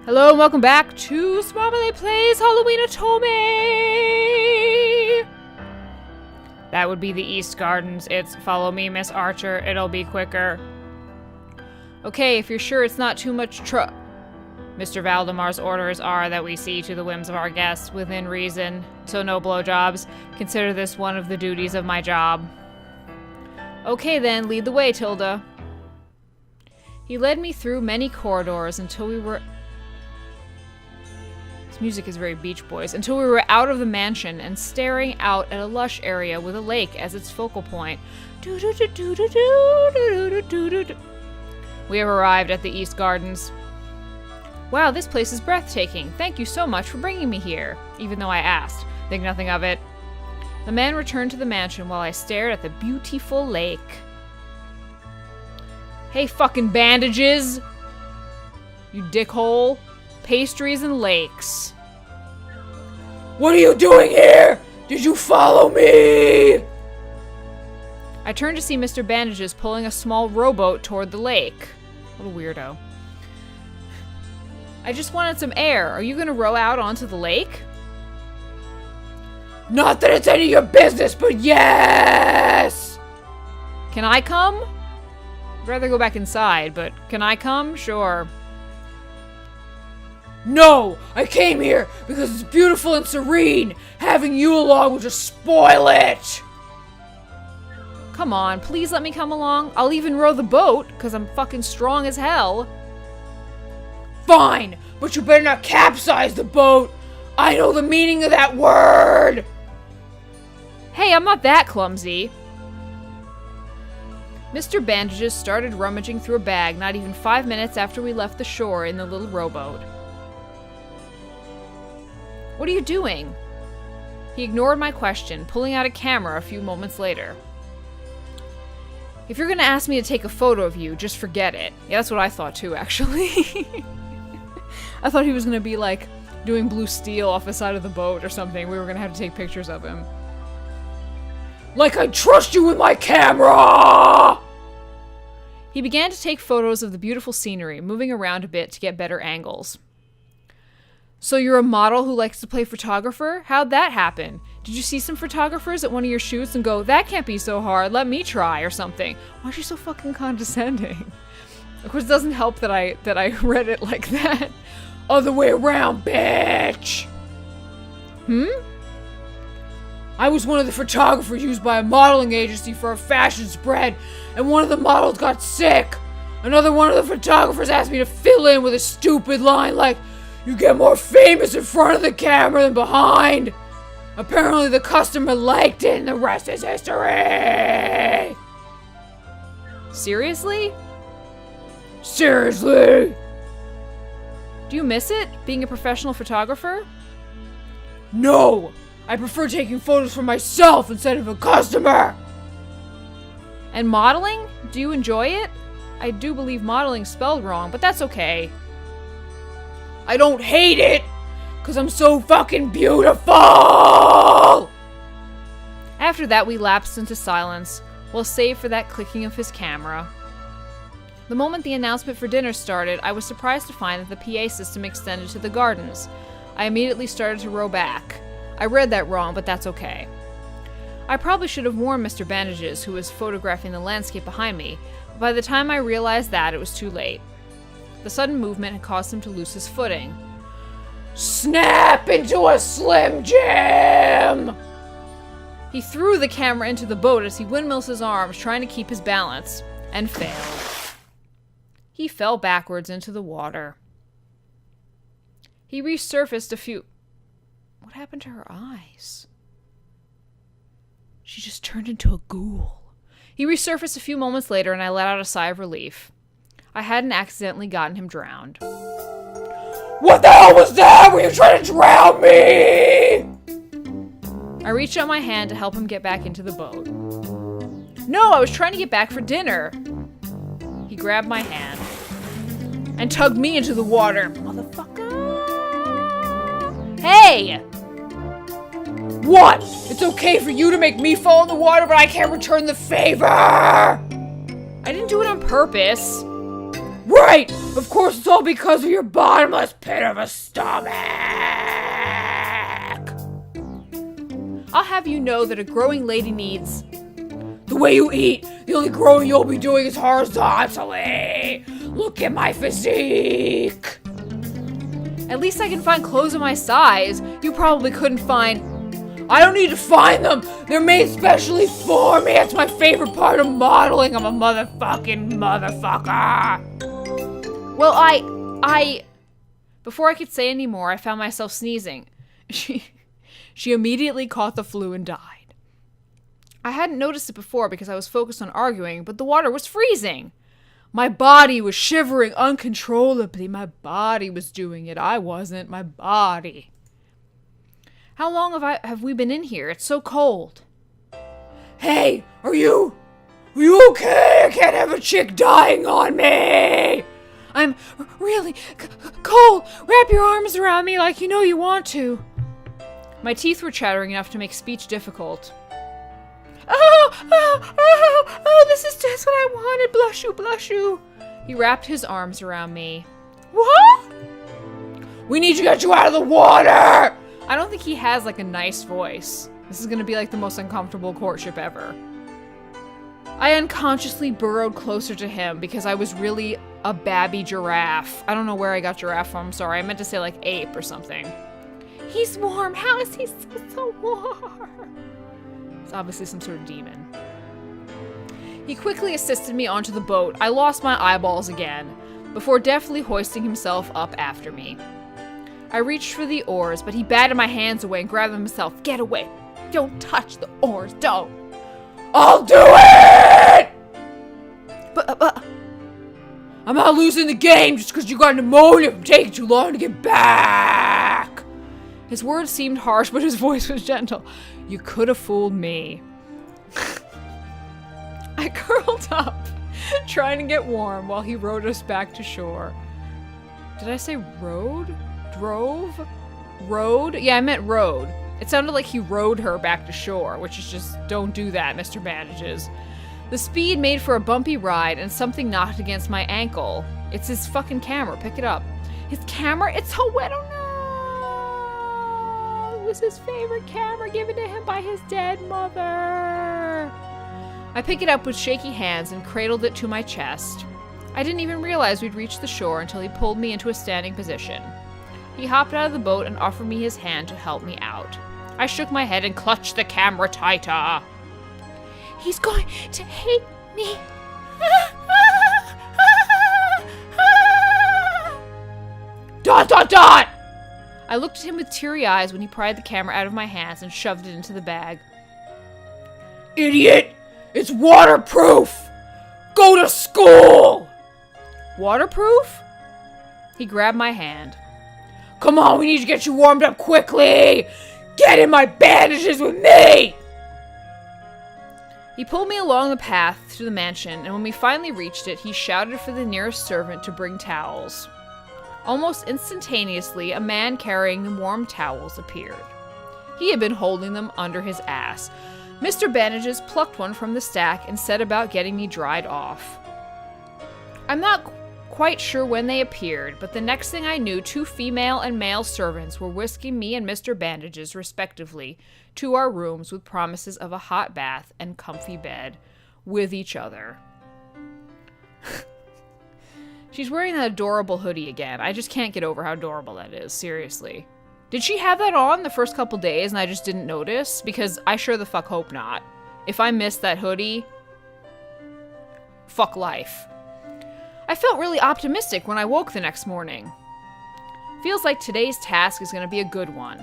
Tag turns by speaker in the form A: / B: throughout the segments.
A: Hello and welcome back to Smarmalade Plays Halloween Otome! That would be the East Gardens. It's follow me, Miss Archer. It'll be quicker. Okay, if you're sure it's not too much Mr. Valdemar's orders are that we see to the whims of our guests within reason, so no blowjobs. Consider this one of the duties of my job. Okay then, lead the way, Tilda. He led me through many corridors until we were... This music is very Beach Boys. Until we were out of the mansion and staring out at a lush area with a lake as its focal point. We have arrived at the East Gardens. Wow, this place is breathtaking. Thank you so much for bringing me here. Even though I asked. Think nothing of it. The man returned to the mansion while I stared at the beautiful lake. Hey, fucking Bandages! You dickhole. Pastries and lakes. What are you doing here? Did you follow me? I turned to see Mr. Bandages pulling a small rowboat toward the lake. What a weirdo. I just wanted some air. Are you gonna row out onto the lake? Not that it's any of your business, but yes! Can I come? I'd rather go back inside, but can I come? Sure. No! I came here because it's beautiful and serene! Having you along will just spoil it! Come on, please let me come along. I'll even row the boat, because I'm fucking strong as hell. Fine, but you better not capsize the boat! I know the meaning of that word! Hey, I'm not that clumsy. Mr. Bandages started rummaging through a bag not even 5 minutes after we left the shore in the little rowboat. What are you doing? He ignored my question, pulling out a camera a few moments later. If you're gonna ask me to take a photo of you, just forget it. Yeah, that's what I thought too, actually. I thought he was gonna be like doing blue steel off the side of the boat or something. We were gonna have to take pictures of him. Like I trust you with my camera! He began to take photos of the beautiful scenery, moving around a bit to get better angles. So you're a model who likes to play photographer? How'd that happen? Did you see some photographers at one of your shoots and go, that can't be so hard, let me try, or something? Why is she so fucking condescending? Of course, it doesn't help that I read it like that. Other way around, bitch! I was one of the photographers used by a modeling agency for a fashion spread, and one of the models got sick. Another one of the photographers asked me to fill in with a stupid line like, you get more famous in front of the camera than behind. Apparently the customer liked it and the rest is history. Seriously? Seriously? Do you miss it, being a professional photographer? No! I prefer taking photos for myself instead of a customer! And modeling? Do you enjoy it? I do believe modeling's spelled wrong, but that's okay. I don't hate it, because I'm so fucking beautiful! After that, we lapsed into silence, well save for that clicking of his camera. The moment the announcement for dinner started, I was surprised to find that the PA system extended to the gardens. I immediately started to row back. I read that wrong, but that's okay. I probably should have warned Mr. Bandages, who was photographing the landscape behind me, but by the time I realized that, it was too late. The sudden movement had caused him to lose his footing. Snap into a Slim Jim! He threw the camera into the boat as he windmills his arms, trying to keep his balance, and failed. He fell backwards into the water. He resurfaced a few... What happened to her eyes? She just turned into a ghoul. He resurfaced a few moments later, and I let out a sigh of relief. I hadn't accidentally gotten him drowned. What the hell was that? Were you trying to drown me? I reached out my hand to help him get back into the boat. No, I was trying to get back for dinner. He grabbed my hand and tugged me into the water. Motherfucker! Hey! What? It's okay for you to make me fall in the water, but I can't return the favor! I didn't do it on purpose. Right! Of course it's all because of your bottomless pit of a stomach! I'll have you know that a growing lady needs... The way you eat, the only growing you'll be doing is horizontally! Look at my physique! At least I can find clothes of my size. You probably couldn't find... I don't need to find them! They're made specially for me! It's my favorite part of modeling! I'm a motherfucking motherfucker! Well, I... Before I could say any more, I found myself sneezing. She immediately caught the flu and died. I hadn't noticed it before because I was focused on arguing, but the water was freezing. My body was shivering uncontrollably. My body was doing it. I wasn't. My body. How long have we been in here? It's so cold. Hey, are you okay? I can't have a chick dying on me. I'm really cold. Wrap your arms around me like you know you want to. My teeth were chattering enough to make speech difficult. Oh, this is just what I wanted. Blush you. He wrapped his arms around me. What? We need to get you out of the water! I don't think he has like a nice voice. This is gonna be like the most uncomfortable courtship ever. I unconsciously burrowed closer to him because I was really a babby giraffe. I don't know where I got giraffe from, sorry. I meant to say like ape or something. He's warm. How is he so warm? It's obviously some sort of demon. He quickly assisted me onto the boat. I lost my eyeballs again, before deftly hoisting himself up after me. I reached for the oars, but he batted my hands away and grabbed them himself. Get away. Don't touch the oars. Don't. I'll do it! But, I'm not losing the game just because you got pneumonia from taking too long to get back. His words seemed harsh, but his voice was gentle. You could have fooled me. I curled up, trying to get warm while he rowed us back to shore. Did I say rowed? Drove? Rowed? Yeah, I meant rowed. It sounded like he rowed her back to shore, which is just, don't do that, Mr. Bandages. The speed made for a bumpy ride, and something knocked against my ankle. It's his fucking camera. Pick it up. His camera? It's so wet. Oh no! It was his favorite camera given to him by his dead mother. I pick it up with shaky hands and cradled it to my chest. I didn't even realize we'd reached the shore until he pulled me into a standing position. He hopped out of the boat and offered me his hand to help me out. I shook my head and clutched the camera tighter. He's going to hate me. Dot, dot, dot! I looked at him with teary eyes when he pried the camera out of my hands and shoved it into the bag. Idiot! It's waterproof! Go to school! Waterproof? He grabbed my hand. Come on, we need to get you warmed up quickly! Get in my bandages with me! He pulled me along the path to the mansion, and when we finally reached it, he shouted for the nearest servant to bring towels. Almost instantaneously, a man carrying the warm towels appeared. He had been holding them under his ass. Mr. Bandages plucked one from the stack and set about getting me dried off. I'm not quite sure when they appeared, but the next thing I knew, 2 female and male servants were whisking me and Mr. Bandages, respectively, to our rooms with promises of a hot bath and comfy bed with each other. She's wearing that adorable hoodie again. I just can't get over how adorable that is, seriously. Did she have that on the first couple days and I just didn't notice? Because I sure the fuck hope not. If I missed that hoodie, fuck life. I felt really optimistic when I woke the next morning. Feels like today's task is going to be a good one.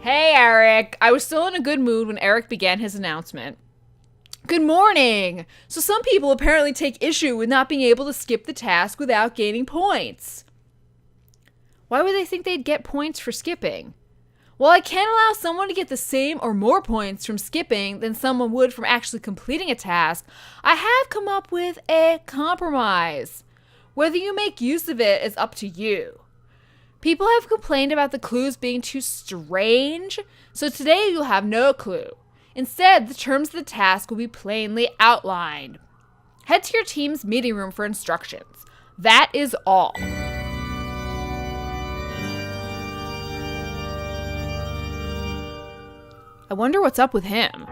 A: Hey, Eric! I was still in a good mood when Eric began his announcement. Good morning! So some people apparently take issue with not being able to skip the task without gaining points. Why would they think they'd get points for skipping? While I can't allow someone to get the same or more points from skipping than someone would from actually completing a task, I have come up with a compromise. Whether you make use of it is up to you. People have complained about the clues being too strange, so today you'll have no clue. Instead, the terms of the task will be plainly outlined. Head to your team's meeting room for instructions. That is all. I wonder what's up with him.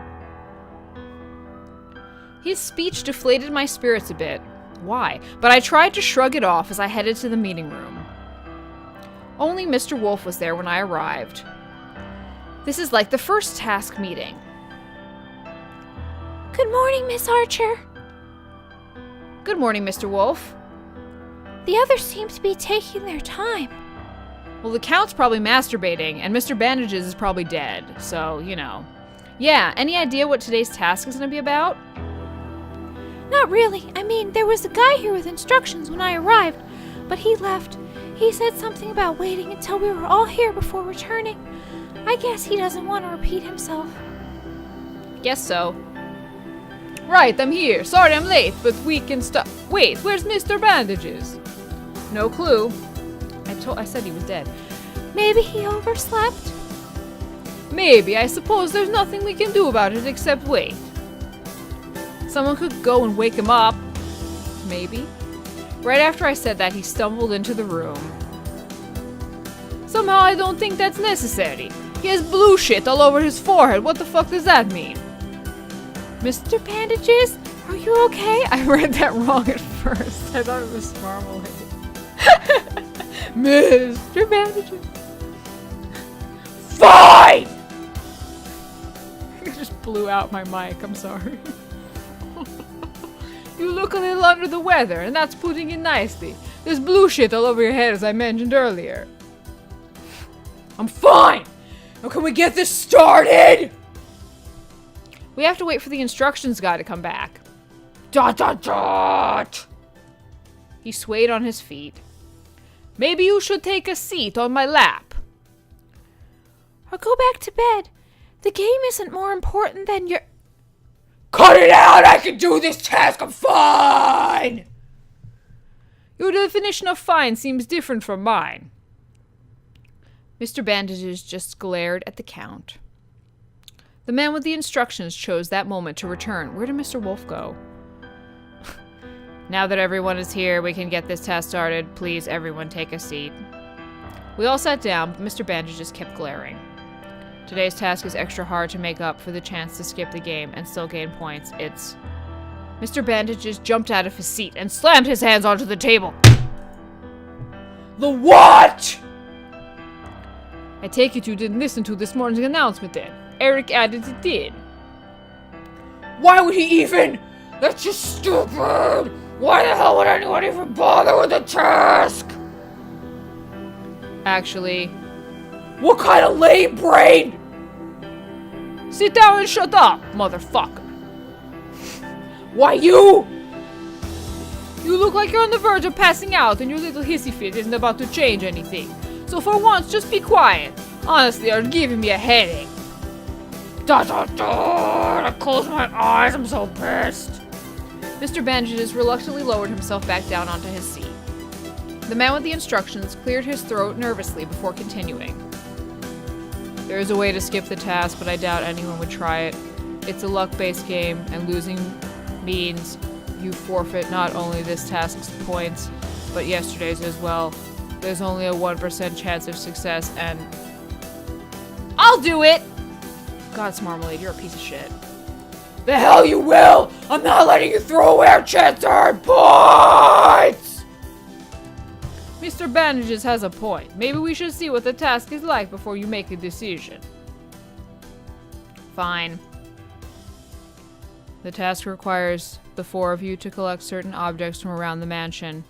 A: His speech deflated my spirits a bit. Why? But I tried to shrug it off as I headed to the meeting room. Only Mr. Wolf was there when I arrived. This is like the first task meeting.
B: Good morning, Miss Archer.
A: Good morning, Mr. Wolf.
B: The others seem to be taking their time.
A: Well, the Count's probably masturbating, and Mr. Bandages is probably dead, so, you know. Yeah, any idea what today's task is going to be about?
B: Not really. I mean, there was a guy here with instructions when I arrived, but he left. He said something about waiting until we were all here before returning. I guess he doesn't want to repeat himself.
A: Guess so. Right, I'm here. Sorry I'm late, but we can stop. Wait, where's Mr. Bandages? No clue. I said he was dead.
B: Maybe he overslept?
A: Maybe. I suppose there's nothing we can do about it except wait. Someone could go and wake him up. Maybe. Right after I said that, he stumbled into the room. Somehow I don't think that's necessary. He has blue shit all over his forehead. What the fuck does that mean?
B: Mr. Bandages, are you okay?
A: I read that wrong at first. I thought it was Smarmalade. Mr. Bandages. Fine! I just blew out my mic. I'm sorry. You look a little under the weather, and that's putting it nicely. There's blue shit all over your head, as I mentioned earlier. I'm fine! Now can we get this started? We have to wait for the instructions guy to come back. Dot dot dot! He swayed on his feet. Maybe you should take a seat on my lap.
B: Or go back to bed. The game isn't more important than your...
A: Cut it out! I can do this task! I'm fine! Your definition of fine seems different from mine. Mr. Bandages just glared at the Count. The man with the instructions chose that moment to return. Where did Mr. Wolf go? Now that everyone is here, we can get this task started. Please, everyone, take a seat. We all sat down, but Mr. Bandages kept glaring. Today's task is extra hard to make up for the chance to skip the game and still gain points. It's... Mr. Bandages jumped out of his seat and slammed his hands onto the table. The what? I take it you didn't listen to this morning's announcement then. Eric added it did. Why would he even? That's just stupid! Why the hell would anyone even bother with the task? Actually, what kind of lame brain? Sit down and shut up, motherfucker. Why you? You look like you're on the verge of passing out and your little hissy fit isn't about to change anything. So for once, just be quiet. Honestly, you're giving me a headache. Da da da! I close my eyes, I'm so pissed. Mr. Bandages reluctantly lowered himself back down onto his seat. The man with the instructions cleared his throat nervously before continuing. There is a way to skip the task, but I doubt anyone would try it. It's a luck-based game, and losing means you forfeit not only this task's points, but yesterday's as well. There's only a 1% chance of success, and... I'll do it! God, Smarmalade, you're a piece of shit. The hell you will! I'm not letting you throw away our chance to earn points! Mr. Bandages has a point. Maybe we should see what the task is like before you make a decision. Fine. The task requires the four of you to collect certain objects from around the mansion.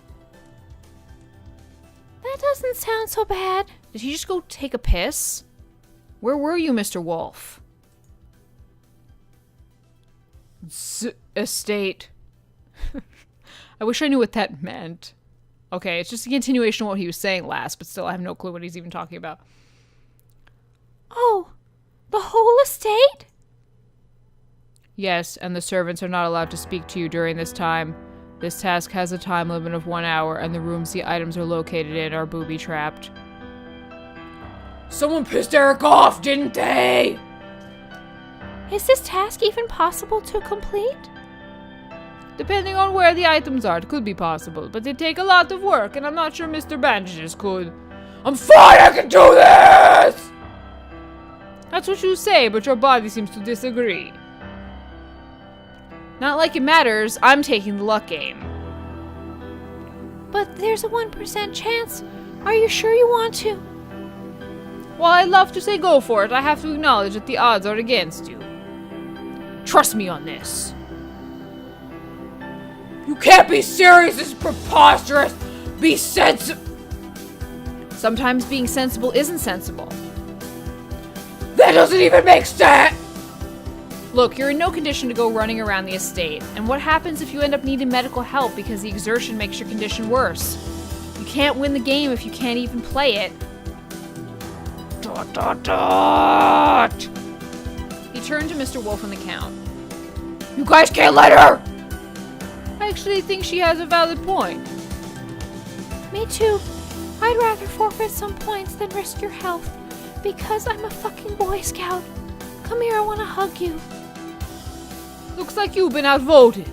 B: That doesn't sound so bad.
A: Did he just go take a piss? Where were you, Mr. Wolf? Estate. I wish I knew what that meant. Okay, it's just a continuation of what he was saying last, but still I have no clue what he's even talking about.
B: Oh, the whole estate?
A: Yes, and the servants are not allowed to speak to you during this time. This task has a time limit of 1 hour, and the rooms the items are located in are booby-trapped. Someone pissed Eric off, didn't they?
B: Is this task even possible to complete?
A: Depending on where the items are, it could be possible, but they take a lot of work, and I'm not sure Mr. Bandages could. I'm fine, I can do this! That's what you say, but your body seems to disagree. Not like it matters, I'm taking the luck game.
B: But there's a 1% chance. Are you sure you want to?
A: While I'd love to say go for it, I have to acknowledge that the odds are against you. Trust me on this. You can't be serious, this is preposterous! Be sensible! Sometimes being sensible isn't sensible. That doesn't even make sense! Look, you're in no condition to go running around the estate, and what happens if you end up needing medical help because the exertion makes your condition worse? You can't win the game if you can't even play it. Dot, dot, dot. He turned to Mr. Wolf and the Count. You guys can't let her! I actually think she has a valid point.
B: Me too. I'd rather forfeit some points than risk your health, because I'm a fucking Boy Scout. Come here, I want to hug you.
A: Looks like you've been outvoted.